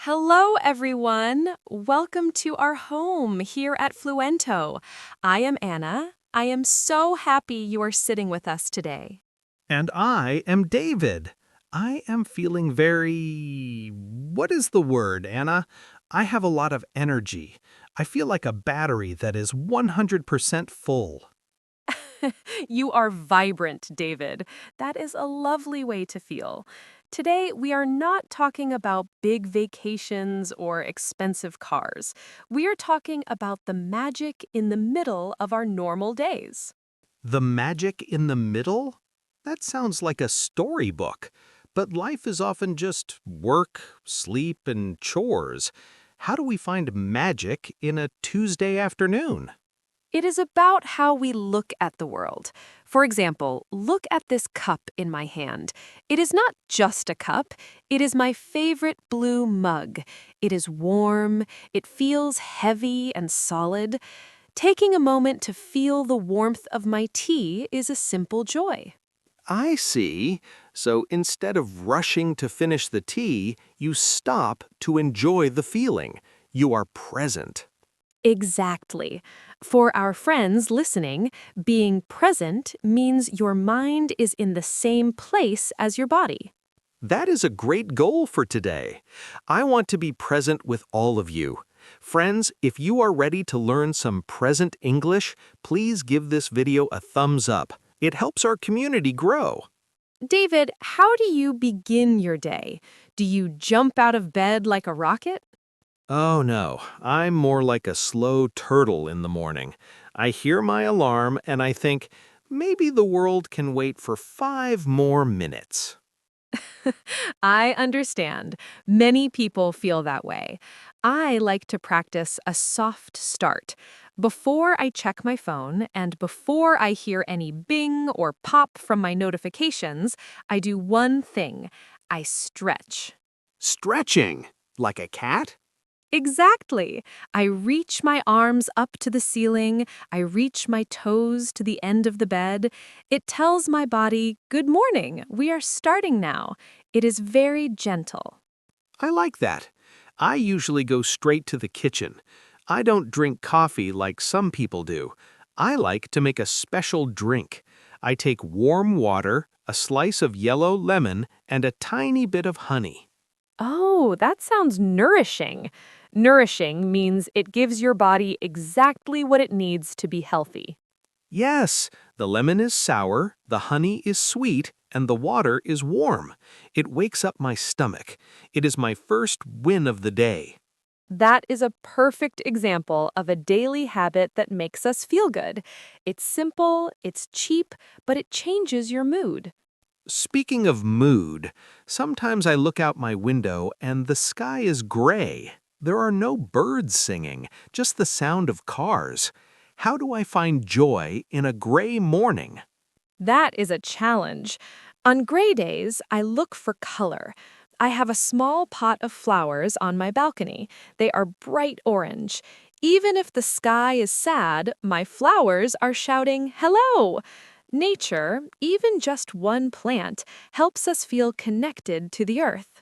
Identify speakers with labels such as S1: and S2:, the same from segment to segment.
S1: Hello, everyone. Welcome to our home here at Fluento. I am Anna. I am so happy you are sitting with us today.
S2: And I am David. I am feeling what is the word, Anna? I have a lot of energy. I feel like a battery that is 100% full.
S1: You are vibrant, David. That is a lovely way to feel. Today, we are not talking about big vacations or expensive cars. We are talking about the magic in the middle of our normal days.
S2: The magic in the middle? That sounds like a storybook. But life is often just work, sleep, and chores. How do we find magic in a Tuesday afternoon?
S1: It is about how we look at the world. For example, look at this cup in my hand. It is not just a cup, it is my favorite blue mug. It is warm, it feels heavy and solid. Taking a moment to feel the warmth of my tea is a simple joy.
S2: I see. So instead of rushing to finish the tea, you stop to enjoy the feeling. You are present.
S1: Exactly. For our friends listening, being present means your mind is in the same place as your body.
S2: That is a great goal for today. I want to be present with all of you. Friends, if you are ready to learn some present English, please give this video a thumbs up. It helps our community grow.
S1: David, how do you begin your day? Do you jump out of bed like a rocket?
S2: Oh no, I'm more like a slow turtle in the morning. I hear my alarm and I think, maybe the world can wait for 5 more minutes.
S1: I understand. Many people feel that way. I like to practice a soft start. Before I check my phone and before I hear any bing or pop from my notifications, I do one thing. I stretch.
S2: Stretching, like a cat?
S1: Exactly. I reach my arms up to the ceiling. I reach my toes to the end of the bed. It tells my body, good morning, we are starting now. It is very gentle.
S2: I like that. I usually go straight to the kitchen. I don't drink coffee like some people do. I like to make a special drink. I take warm water, a slice of yellow lemon, and a tiny bit of honey.
S1: Oh, that sounds nourishing. Nourishing means it gives your body exactly what it needs to be healthy.
S2: Yes, the lemon is sour, the honey is sweet, and the water is warm. It wakes up my stomach. It is my first win of the day.
S1: That is a perfect example of a daily habit that makes us feel good. It's simple, it's cheap, but it changes your mood.
S2: Speaking of mood, sometimes I look out my window and the sky is gray. There are no birds singing, just the sound of cars. How do I find joy in a gray morning?
S1: That is a challenge. On gray days, I look for color. I have a small pot of flowers on my balcony. They are bright orange. Even if the sky is sad, my flowers are shouting, hello! Nature, even just one plant, helps us feel connected to the earth.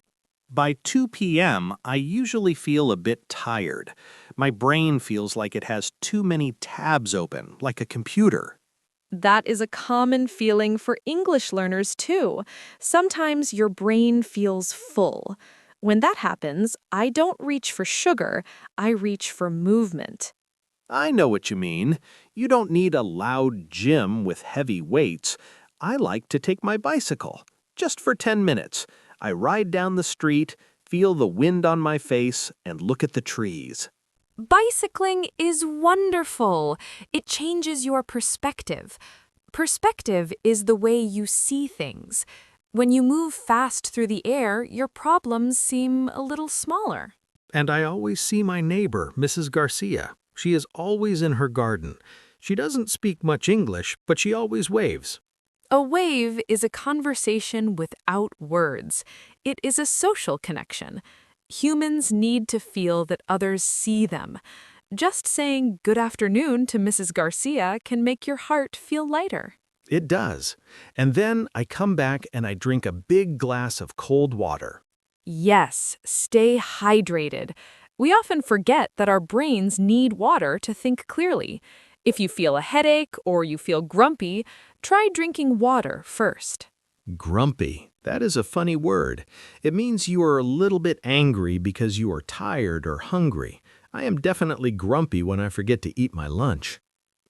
S2: By 2 p.m., I usually feel a bit tired. My brain feels like it has too many tabs open, like a computer.
S1: That is a common feeling for English learners, too. Sometimes your brain feels full. When that happens, I don't reach for sugar, I reach for movement.
S2: I know what you mean. You don't need a loud gym with heavy weights. I like to take my bicycle, just for 10 minutes. I ride down the street, feel the wind on my face, and look at the trees.
S1: Bicycling is wonderful. It changes your perspective. Perspective is the way you see things. When you move fast through the air, your problems seem a little smaller.
S2: And I always see my neighbor, Mrs. Garcia. She is always in her garden. She doesn't speak much English, but she always waves.
S1: A wave is a conversation without words. It is a social connection. Humans need to feel that others see them. Just saying good afternoon to Mrs. Garcia can make your heart feel lighter.
S2: It does. And then I come back and I drink a big glass of cold water.
S1: Yes, stay hydrated. We often forget that our brains need water to think clearly. If you feel a headache or you feel grumpy, try drinking water first.
S2: Grumpy. That is a funny word. It means you are a little bit angry because you are tired or hungry. I am definitely grumpy when I forget to eat my lunch.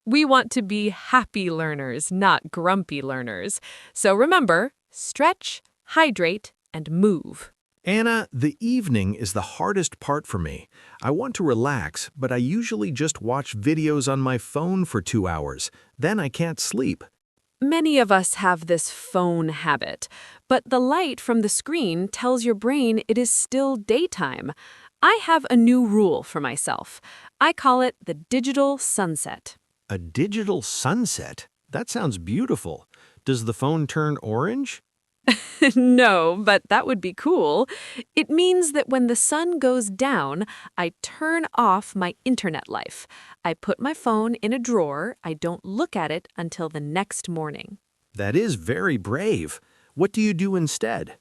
S1: We want to be happy learners, not grumpy learners. So remember, stretch, hydrate, and move.
S2: Anna, the evening is the hardest part for me. I want to relax, but I usually just watch videos on my phone for 2 hours. Then I can't sleep.
S1: Many of us have this phone habit, but the light from the screen tells your brain it is still daytime. I have a new rule for myself. I call it the digital sunset.
S2: A digital sunset? That sounds beautiful. Does the phone turn orange?
S1: No, but that would be cool. It means that when the sun goes down, I turn off my internet life. I put my phone in a drawer. I don't look at it until the next morning.
S2: That is very brave. What do you do instead?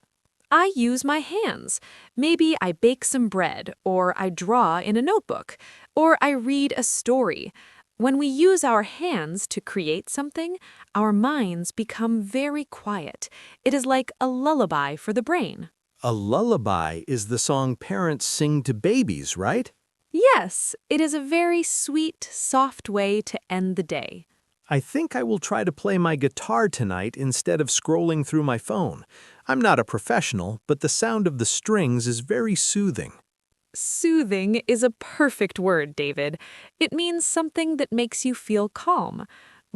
S1: I use my hands. Maybe I bake some bread, or I draw in a notebook, or I read a story. When we use our hands to create something, our minds become very quiet. It is like a lullaby for the brain.
S2: A lullaby is the song parents sing to babies, right?
S1: Yes, it is a very sweet, soft way to end the day.
S2: I think I will try to play my guitar tonight instead of scrolling through my phone. I'm not a professional, but the sound of the strings is very soothing.
S1: Soothing is a perfect word, David. It means something that makes you feel calm.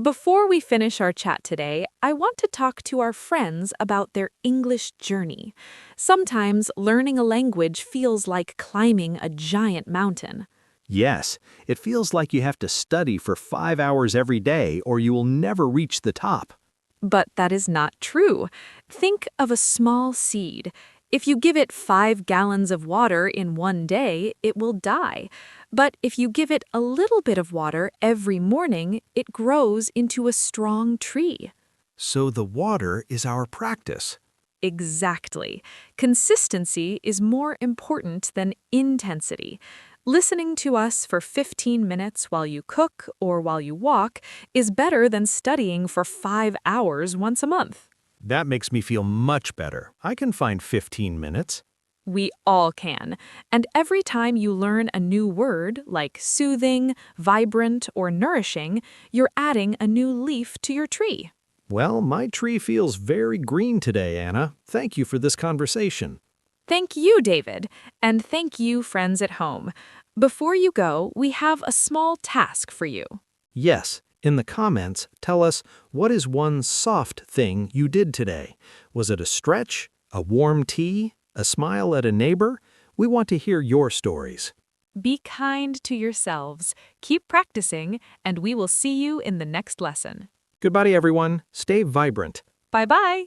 S1: Before we finish our chat today, I want to talk to our friends about their English journey. Sometimes learning a language feels like climbing a giant mountain.
S2: Yes, it feels like you have to study for 5 hours every day or you will never reach the top.
S1: But that is not true. Think of a small seed. If you give it 5 gallons of water in one day, it will die. But if you give it a little bit of water every morning, it grows into a strong tree.
S2: So the water is our practice.
S1: Exactly. Consistency is more important than intensity. Listening to us for 15 minutes while you cook or while you walk is better than studying for 5 hours once a month.
S2: That makes me feel much better. I can find 15 minutes.
S1: We all can. And every time you learn a new word, like soothing, vibrant, or nourishing, you're adding a new leaf to your tree.
S2: Well, my tree feels very green today, Anna. Thank you for this conversation.
S1: Thank you, David. And thank you, friends at home. Before you go, we have a small task for you.
S2: Yes, in the comments, tell us what is one soft thing you did today. Was it a stretch, a warm tea, a smile at a neighbor? We want to hear your stories.
S1: Be kind to yourselves, keep practicing, and we will see you in the next lesson.
S2: Goodbye, everyone. Stay vibrant.
S1: Bye-bye.